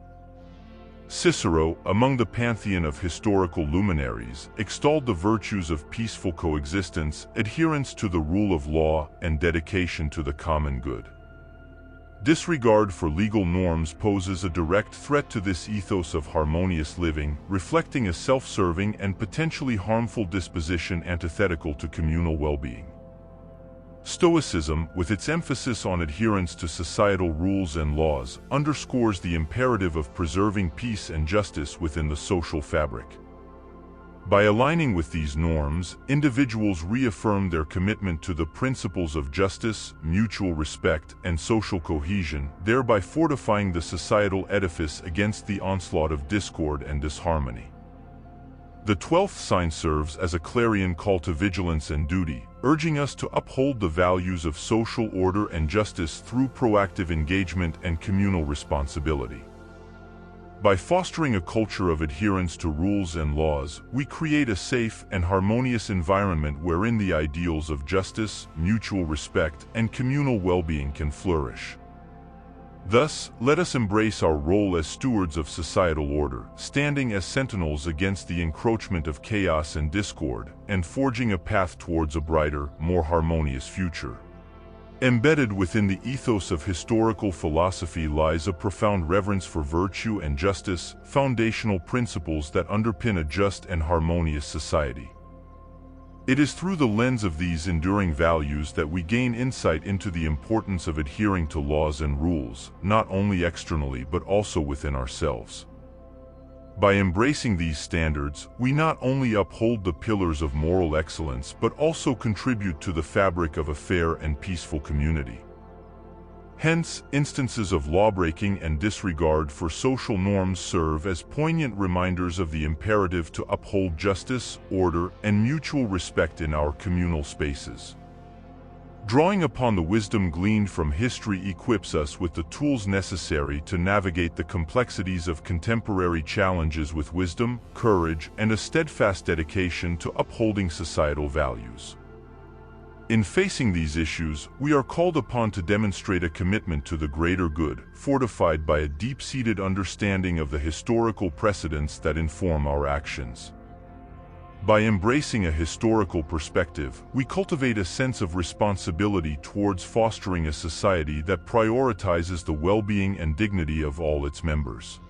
Cicero, among the pantheon of historical luminaries, extolled the virtues of peaceful coexistence, adherence to the rule of law, and dedication to the common good. Disregard for legal norms poses a direct threat to this ethos of harmonious living, reflecting a self-serving and potentially harmful disposition antithetical to communal well-being. Stoicism, with its emphasis on adherence to societal rules and laws, underscores the imperative of preserving peace and justice within the social fabric. By aligning with these norms, individuals reaffirm their commitment to the principles of justice, mutual respect, and social cohesion, thereby fortifying the societal edifice against the onslaught of discord and disharmony. The 12th sign serves as a clarion call to vigilance and duty, urging us to uphold the values of social order and justice through proactive engagement and communal responsibility. By fostering a culture of adherence to rules and laws, we create a safe and harmonious environment wherein the ideals of justice, mutual respect, and communal well-being can flourish. Thus, let us embrace our role as stewards of societal order, standing as sentinels against the encroachment of chaos and discord, and forging a path towards a brighter, more harmonious future. Embedded within the ethos of historical philosophy lies a profound reverence for virtue and justice, foundational principles that underpin a just and harmonious society. It is through the lens of these enduring values that we gain insight into the importance of adhering to laws and rules, not only externally but also within ourselves. By embracing these standards, we not only uphold the pillars of moral excellence but also contribute to the fabric of a fair and peaceful community. Hence, instances of lawbreaking and disregard for social norms serve as poignant reminders of the imperative to uphold justice, order, and mutual respect in our communal spaces. Drawing upon the wisdom gleaned from history equips us with the tools necessary to navigate the complexities of contemporary challenges with wisdom, courage, and a steadfast dedication to upholding societal values. In facing these issues, we are called upon to demonstrate a commitment to the greater good, fortified by a deep-seated understanding of the historical precedents that inform our actions. By embracing a historical perspective, we cultivate a sense of responsibility towards fostering a society that prioritizes the well-being and dignity of all its members.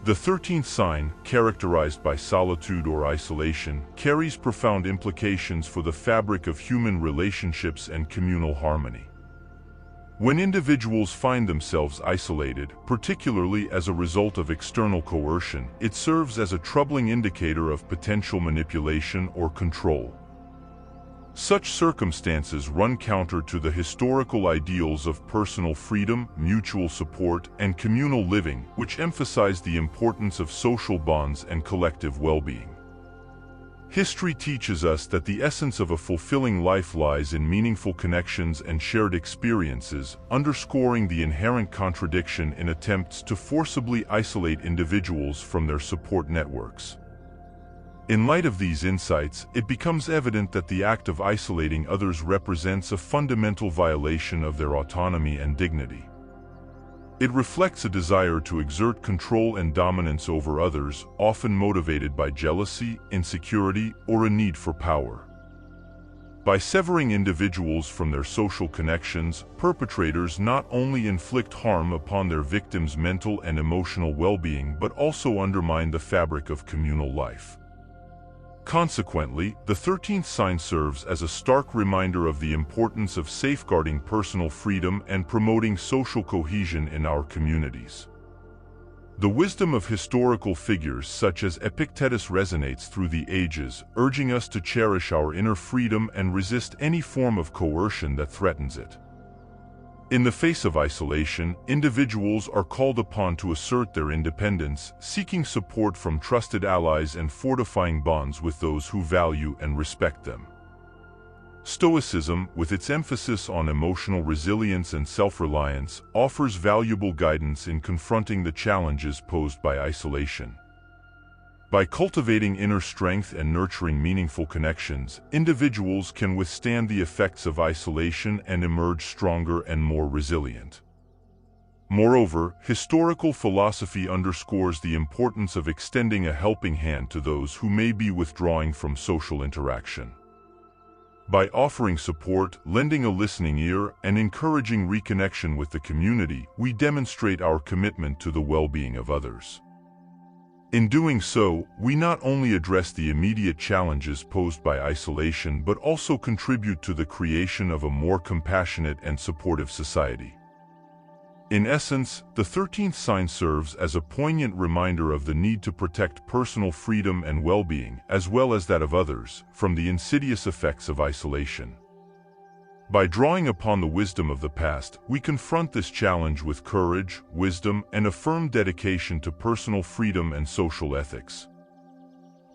The 13th sign, characterized by solitude or isolation, carries profound implications for the fabric of human relationships and communal harmony. When individuals find themselves isolated, particularly as a result of external coercion, it serves as a troubling indicator of potential manipulation or control. Such circumstances run counter to the historical ideals of personal freedom, mutual support, and communal living, which emphasize the importance of social bonds and collective well-being. History teaches us that the essence of a fulfilling life lies in meaningful connections and shared experiences, underscoring the inherent contradiction in attempts to forcibly isolate individuals from their support networks. In light of these insights, it becomes evident that the act of isolating others represents a fundamental violation of their autonomy and dignity. It reflects a desire to exert control and dominance over others, often motivated by jealousy, insecurity, or a need for power. By severing individuals from their social connections, perpetrators not only inflict harm upon their victims' mental and emotional well-being but also undermine the fabric of communal life. Consequently, the 13th sign serves as a stark reminder of the importance of safeguarding personal freedom and promoting social cohesion in our communities. The wisdom of historical figures such as Epictetus resonates through the ages, urging us to cherish our inner freedom and resist any form of coercion that threatens it. In the face of isolation, individuals are called upon to assert their independence, seeking support from trusted allies and fortifying bonds with those who value and respect them. Stoicism, with its emphasis on emotional resilience and self-reliance, offers valuable guidance in confronting the challenges posed by isolation. By cultivating inner strength and nurturing meaningful connections, individuals can withstand the effects of isolation and emerge stronger and more resilient. Moreover, historical philosophy underscores the importance of extending a helping hand to those who may be withdrawing from social interaction. By offering support, lending a listening ear, and encouraging reconnection with the community, we demonstrate our commitment to the well-being of others. In doing so, we not only address the immediate challenges posed by isolation but also contribute to the creation of a more compassionate and supportive society. In essence, the 13th sign serves as a poignant reminder of the need to protect personal freedom and well-being, as well as that of others, from the insidious effects of isolation. By drawing upon the wisdom of the past, we confront this challenge with courage, wisdom, and a firm dedication to personal freedom and social ethics.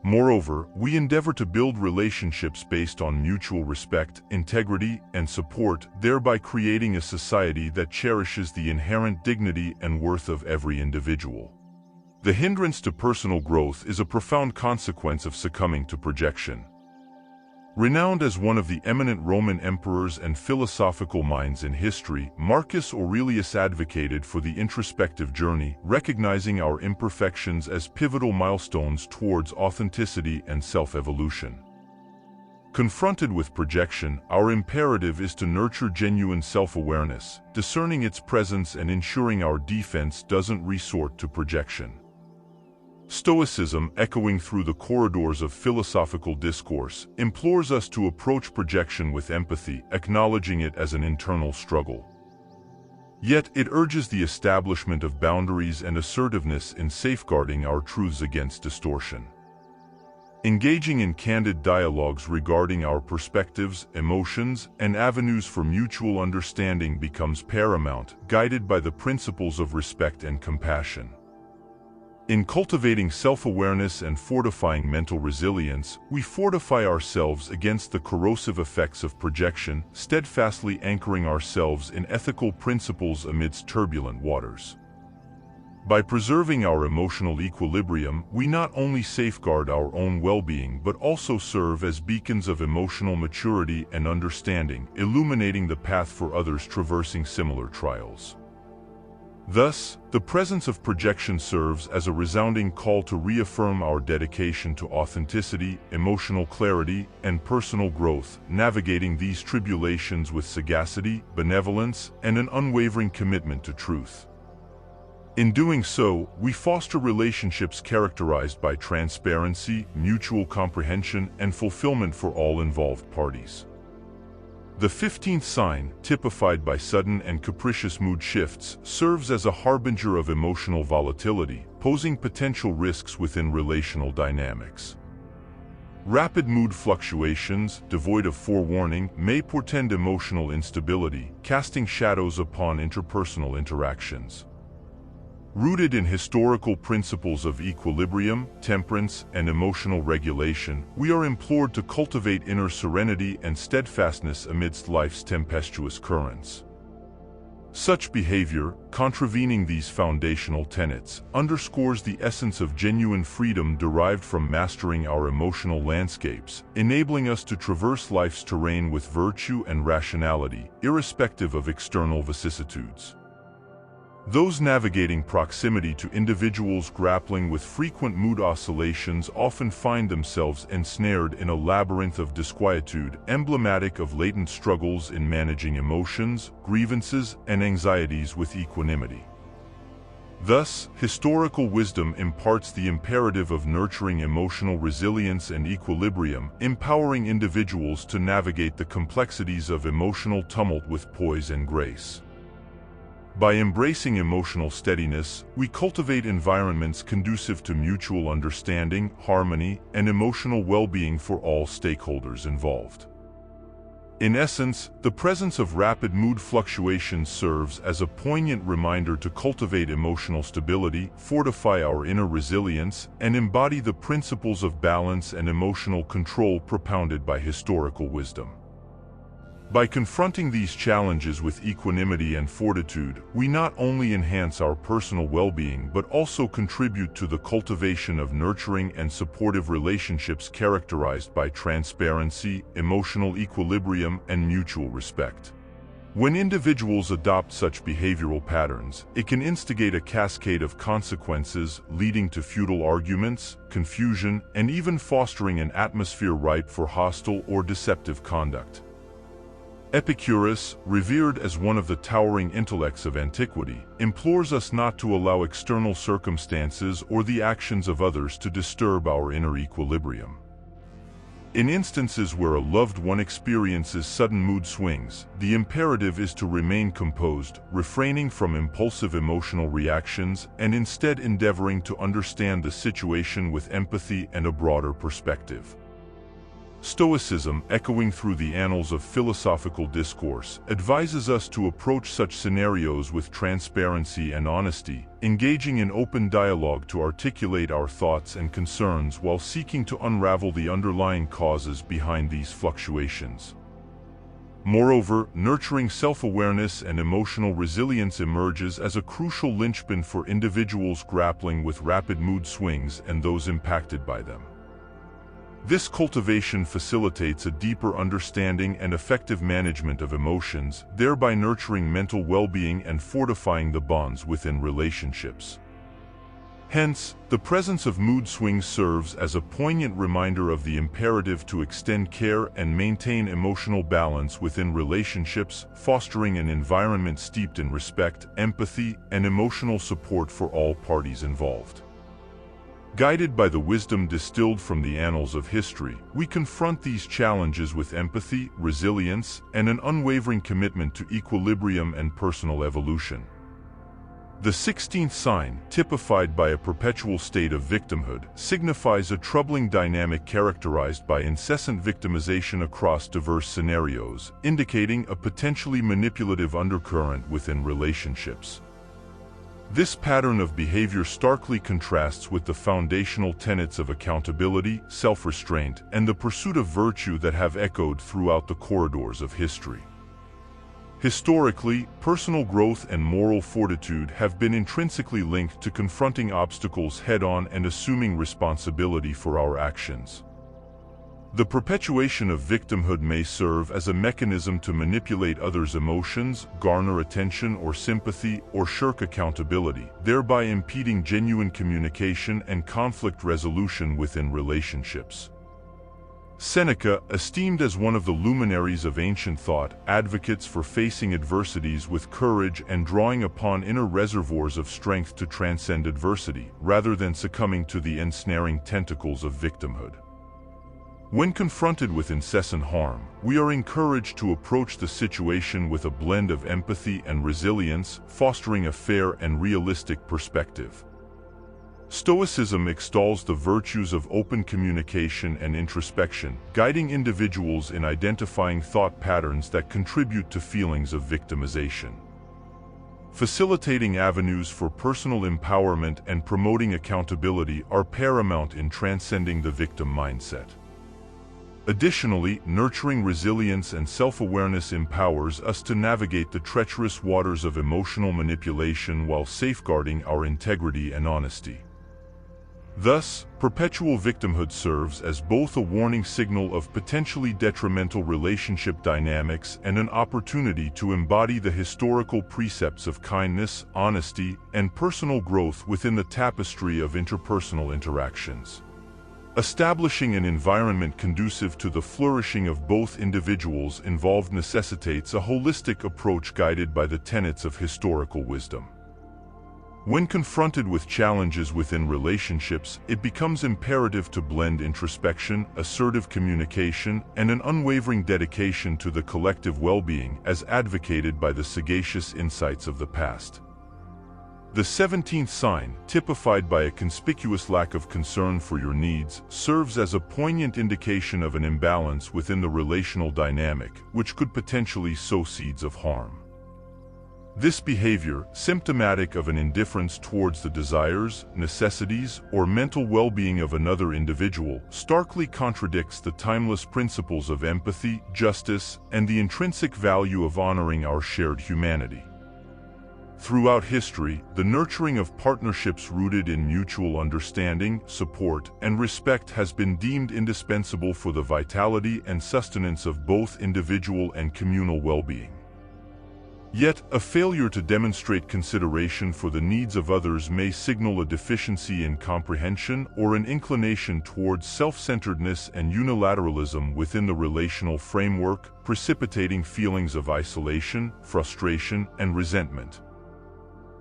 Moreover, we endeavor to build relationships based on mutual respect, integrity, and support, thereby creating a society that cherishes the inherent dignity and worth of every individual. The hindrance to personal growth is a profound consequence of succumbing to projection. Renowned as one of the eminent Roman emperors and philosophical minds in history, Marcus Aurelius advocated for the introspective journey, recognizing our imperfections as pivotal milestones towards authenticity and self-evolution. Confronted with projection, our imperative is to nurture genuine self-awareness, discerning its presence and ensuring our defense doesn't resort to projection. Stoicism, echoing through the corridors of philosophical discourse, implores us to approach projection with empathy, acknowledging it as an internal struggle. Yet it urges the establishment of boundaries and assertiveness in safeguarding our truths against distortion. Engaging in candid dialogues regarding our perspectives, emotions, and avenues for mutual understanding becomes paramount, guided by the principles of respect and compassion. In cultivating self-awareness and fortifying mental resilience, we fortify ourselves against the corrosive effects of projection, steadfastly anchoring ourselves in ethical principles amidst turbulent waters. By preserving our emotional equilibrium, we not only safeguard our own well-being but also serve as beacons of emotional maturity and understanding, illuminating the path for others traversing similar trials. Thus, the presence of projection serves as a resounding call to reaffirm our dedication to authenticity, emotional clarity, and personal growth, navigating these tribulations with sagacity, benevolence, and an unwavering commitment to truth. In doing so, we foster relationships characterized by transparency, mutual comprehension, and fulfillment for all involved parties. The 15th sign, typified by sudden and capricious mood shifts, serves as a harbinger of emotional volatility, posing potential risks within relational dynamics. Rapid mood fluctuations, devoid of forewarning, may portend emotional instability, casting shadows upon interpersonal interactions. Rooted in historical principles of equilibrium, temperance, and emotional regulation, we are implored to cultivate inner serenity and steadfastness amidst life's tempestuous currents. Such behavior, contravening these foundational tenets, underscores the essence of genuine freedom derived from mastering our emotional landscapes, enabling us to traverse life's terrain with virtue and rationality, irrespective of external vicissitudes. Those navigating proximity to individuals grappling with frequent mood oscillations often find themselves ensnared in a labyrinth of disquietude, emblematic of latent struggles in managing emotions, grievances, and anxieties with equanimity. Thus, historical wisdom imparts the imperative of nurturing emotional resilience and equilibrium, empowering individuals to navigate the complexities of emotional tumult with poise and grace. By embracing emotional steadiness, we cultivate environments conducive to mutual understanding, harmony, and emotional well-being for all stakeholders involved. In essence, the presence of rapid mood fluctuations serves as a poignant reminder to cultivate emotional stability, fortify our inner resilience, and embody the principles of balance and emotional control propounded by historical wisdom. By confronting these challenges with equanimity and fortitude, we not only enhance our personal well-being but also contribute to the cultivation of nurturing and supportive relationships characterized by transparency, emotional equilibrium, and mutual respect. When individuals adopt such behavioral patterns, it can instigate a cascade of consequences, leading to futile arguments, confusion, and even fostering an atmosphere ripe for hostile or deceptive conduct. Epicurus, revered as one of the towering intellects of antiquity, implores us not to allow external circumstances or the actions of others to disturb our inner equilibrium. In instances where a loved one experiences sudden mood swings, the imperative is to remain composed, refraining from impulsive emotional reactions, and instead endeavoring to understand the situation with empathy and a broader perspective. Stoicism, echoing through the annals of philosophical discourse, advises us to approach such scenarios with transparency and honesty, engaging in open dialogue to articulate our thoughts and concerns while seeking to unravel the underlying causes behind these fluctuations. Moreover, nurturing self-awareness and emotional resilience emerges as a crucial linchpin for individuals grappling with rapid mood swings and those impacted by them. This cultivation facilitates a deeper understanding and effective management of emotions, thereby nurturing mental well-being and fortifying the bonds within relationships. Hence, the presence of mood swings serves as a poignant reminder of the imperative to extend care and maintain emotional balance within relationships, fostering an environment steeped in respect, empathy, and emotional support for all parties involved. Guided by the wisdom distilled from the annals of history, we confront these challenges with empathy, resilience, and an unwavering commitment to equilibrium and personal evolution. The 16th sign, typified by a perpetual state of victimhood, signifies a troubling dynamic characterized by incessant victimization across diverse scenarios, indicating a potentially manipulative undercurrent within relationships. This pattern of behavior starkly contrasts with the foundational tenets of accountability, self-restraint, and the pursuit of virtue that have echoed throughout the corridors of history. Historically, personal growth and moral fortitude have been intrinsically linked to confronting obstacles head-on and assuming responsibility for our actions. The perpetuation of victimhood may serve as a mechanism to manipulate others' emotions, garner attention or sympathy, or shirk accountability, thereby impeding genuine communication and conflict resolution within relationships. Seneca, esteemed as one of the luminaries of ancient thought, advocates for facing adversities with courage and drawing upon inner reservoirs of strength to transcend adversity, rather than succumbing to the ensnaring tentacles of victimhood. When confronted with incessant harm, we are encouraged to approach the situation with a blend of empathy and resilience, fostering a fair and realistic perspective. Stoicism extols the virtues of open communication and introspection, guiding individuals in identifying thought patterns that contribute to feelings of victimization. Facilitating avenues for personal empowerment and promoting accountability are paramount in transcending the victim mindset. Additionally, nurturing resilience and self-awareness empowers us to navigate the treacherous waters of emotional manipulation while safeguarding our integrity and honesty. Thus, perpetual victimhood serves as both a warning signal of potentially detrimental relationship dynamics and an opportunity to embody the historical precepts of kindness, honesty, and personal growth within the tapestry of interpersonal interactions. Establishing an environment conducive to the flourishing of both individuals involved necessitates a holistic approach guided by the tenets of historical wisdom. When confronted with challenges within relationships, it becomes imperative to blend introspection, assertive communication, and an unwavering dedication to the collective well-being as advocated by the sagacious insights of the past. The 17th sign, typified by a conspicuous lack of concern for your needs, serves as a poignant indication of an imbalance within the relational dynamic, which could potentially sow seeds of harm. This behavior, symptomatic of an indifference towards the desires, necessities, or mental well-being of another individual, starkly contradicts the timeless principles of empathy, justice, and the intrinsic value of honoring our shared humanity. Throughout history, the nurturing of partnerships rooted in mutual understanding, support, and respect has been deemed indispensable for the vitality and sustenance of both individual and communal well-being. Yet, a failure to demonstrate consideration for the needs of others may signal a deficiency in comprehension or an inclination towards self-centeredness and unilateralism within the relational framework, precipitating feelings of isolation, frustration, and resentment.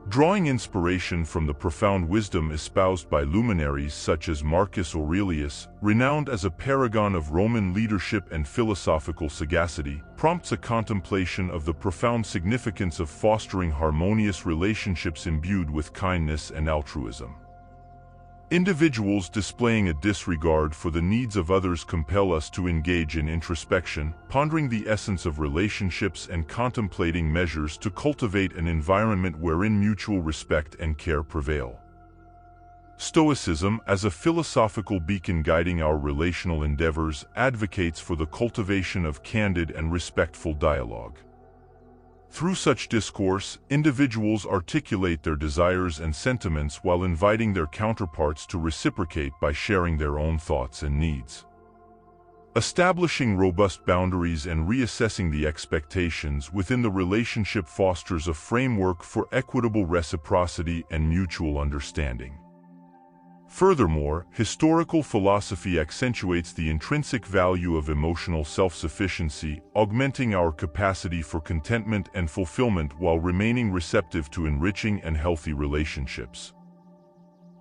Drawing inspiration from the profound wisdom espoused by luminaries such as Marcus Aurelius, renowned as a paragon of Roman leadership and philosophical sagacity, prompts a contemplation of the profound significance of fostering harmonious relationships imbued with kindness and altruism. Individuals displaying a disregard for the needs of others compel us to engage in introspection, pondering the essence of relationships and contemplating measures to cultivate an environment wherein mutual respect and care prevail. Stoicism, as a philosophical beacon guiding our relational endeavors, advocates for the cultivation of candid and respectful dialogue. Through such discourse, individuals articulate their desires and sentiments while inviting their counterparts to reciprocate by sharing their own thoughts and needs. Establishing robust boundaries and reassessing the expectations within the relationship fosters a framework for equitable reciprocity and mutual understanding. Furthermore, historical philosophy accentuates the intrinsic value of emotional self-sufficiency, augmenting our capacity for contentment and fulfillment while remaining receptive to enriching and healthy relationships.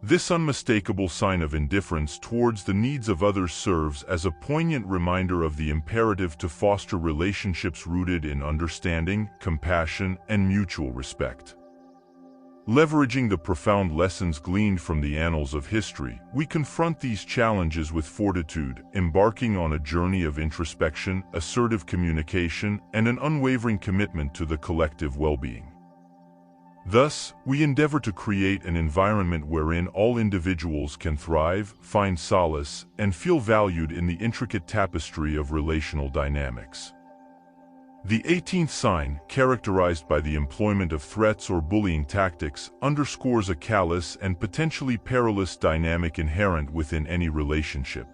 This unmistakable sign of indifference towards the needs of others serves as a poignant reminder of the imperative to foster relationships rooted in understanding, compassion, and mutual respect. Leveraging the profound lessons gleaned from the annals of history, we confront these challenges with fortitude, embarking on a journey of introspection, assertive communication, and an unwavering commitment to the collective well-being. Thus, we endeavor to create an environment wherein all individuals can thrive, find solace, and feel valued in the intricate tapestry of relational dynamics. The 18th sign, characterized by the employment of threats or bullying tactics, underscores a callous and potentially perilous dynamic inherent within any relationship.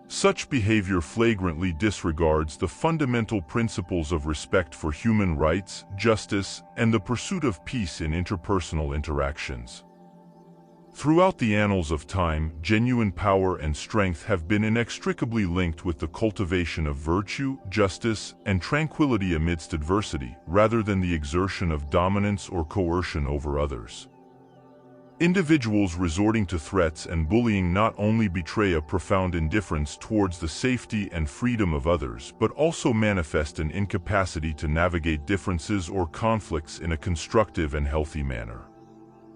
Such behavior flagrantly disregards the fundamental principles of respect for human rights, justice, and the pursuit of peace in interpersonal interactions. Throughout the annals of time, genuine power and strength have been inextricably linked with the cultivation of virtue, justice, and tranquility amidst adversity, rather than the exertion of dominance or coercion over others. Individuals resorting to threats and bullying not only betray a profound indifference towards the safety and freedom of others, but also manifest an incapacity to navigate differences or conflicts in a constructive and healthy manner.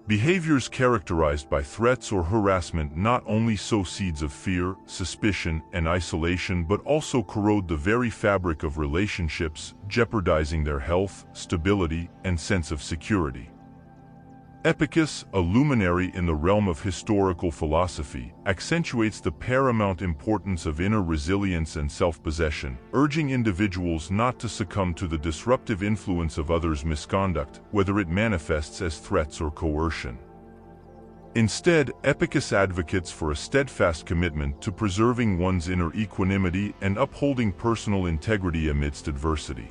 Behaviors characterized by threats or harassment not only sow seeds of fear, suspicion, and isolation but also corrode the very fabric of relationships, jeopardizing their health, stability, and sense of security. Epicus, a luminary in the realm of historical philosophy, accentuates the paramount importance of inner resilience and self-possession, urging individuals not to succumb to the disruptive influence of others' misconduct, whether it manifests as threats or coercion. Instead, Epicus advocates for a steadfast commitment to preserving one's inner equanimity and upholding personal integrity amidst adversity.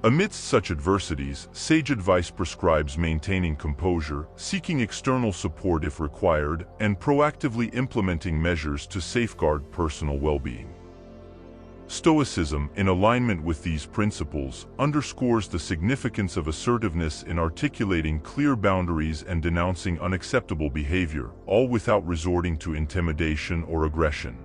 Amidst such adversities, sage advice prescribes maintaining composure, seeking external support if required, and proactively implementing measures to safeguard personal well-being. Stoicism, in alignment with these principles, underscores the significance of assertiveness in articulating clear boundaries and denouncing unacceptable behavior, all without resorting to intimidation or aggression.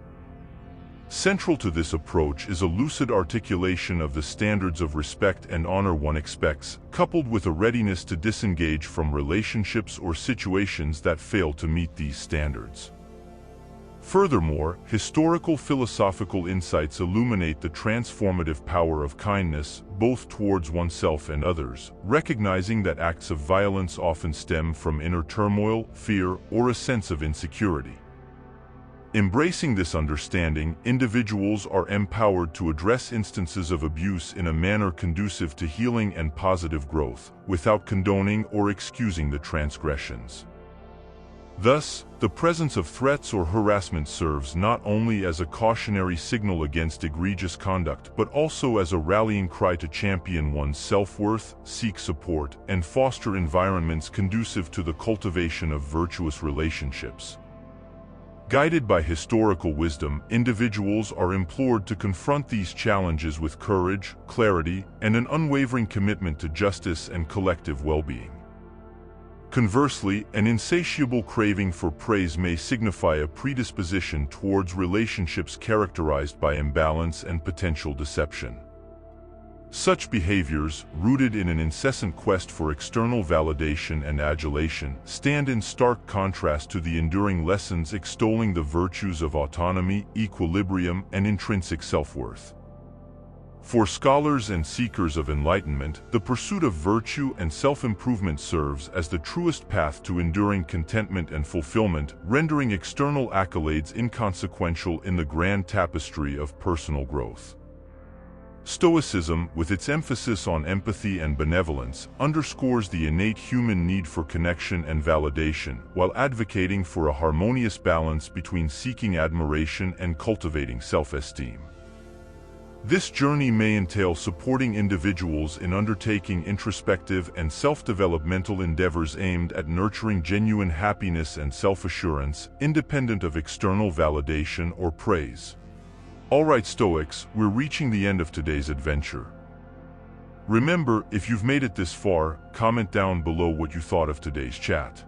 Central to this approach is a lucid articulation of the standards of respect and honor one expects, coupled with a readiness to disengage from relationships or situations that fail to meet these standards. Furthermore, historical philosophical insights illuminate the transformative power of kindness, both towards oneself and others, recognizing that acts of violence often stem from inner turmoil, fear, or a sense of insecurity. Embracing this understanding, individuals are empowered to address instances of abuse in a manner conducive to healing and positive growth, without condoning or excusing the transgressions. Thus, the presence of threats or harassment serves not only as a cautionary signal against egregious conduct but also as a rallying cry to champion one's self-worth, seek support, and foster environments conducive to the cultivation of virtuous relationships. Guided by historical wisdom, individuals are implored to confront these challenges with courage, clarity, and an unwavering commitment to justice and collective well-being. Conversely, an insatiable craving for praise may signify a predisposition towards relationships characterized by imbalance and potential deception. Such behaviors, rooted in an incessant quest for external validation and adulation, stand in stark contrast to the enduring lessons extolling the virtues of autonomy, equilibrium, and intrinsic self-worth. For scholars and seekers of enlightenment, the pursuit of virtue and self-improvement serves as the truest path to enduring contentment and fulfillment, rendering external accolades inconsequential in the grand tapestry of personal growth. Stoicism, with its emphasis on empathy and benevolence, underscores the innate human need for connection and validation, while advocating for a harmonious balance between seeking admiration and cultivating self-esteem. This journey may entail supporting individuals in undertaking introspective and self-developmental endeavors aimed at nurturing genuine happiness and self-assurance, independent of external validation or praise. Alright Stoics, we're reaching the end of today's adventure. Remember, if you've made it this far, comment down below what you thought of today's chat.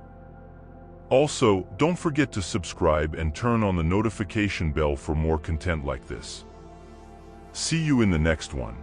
Also, don't forget to subscribe and turn on the notification bell for more content like this. See you in the next one.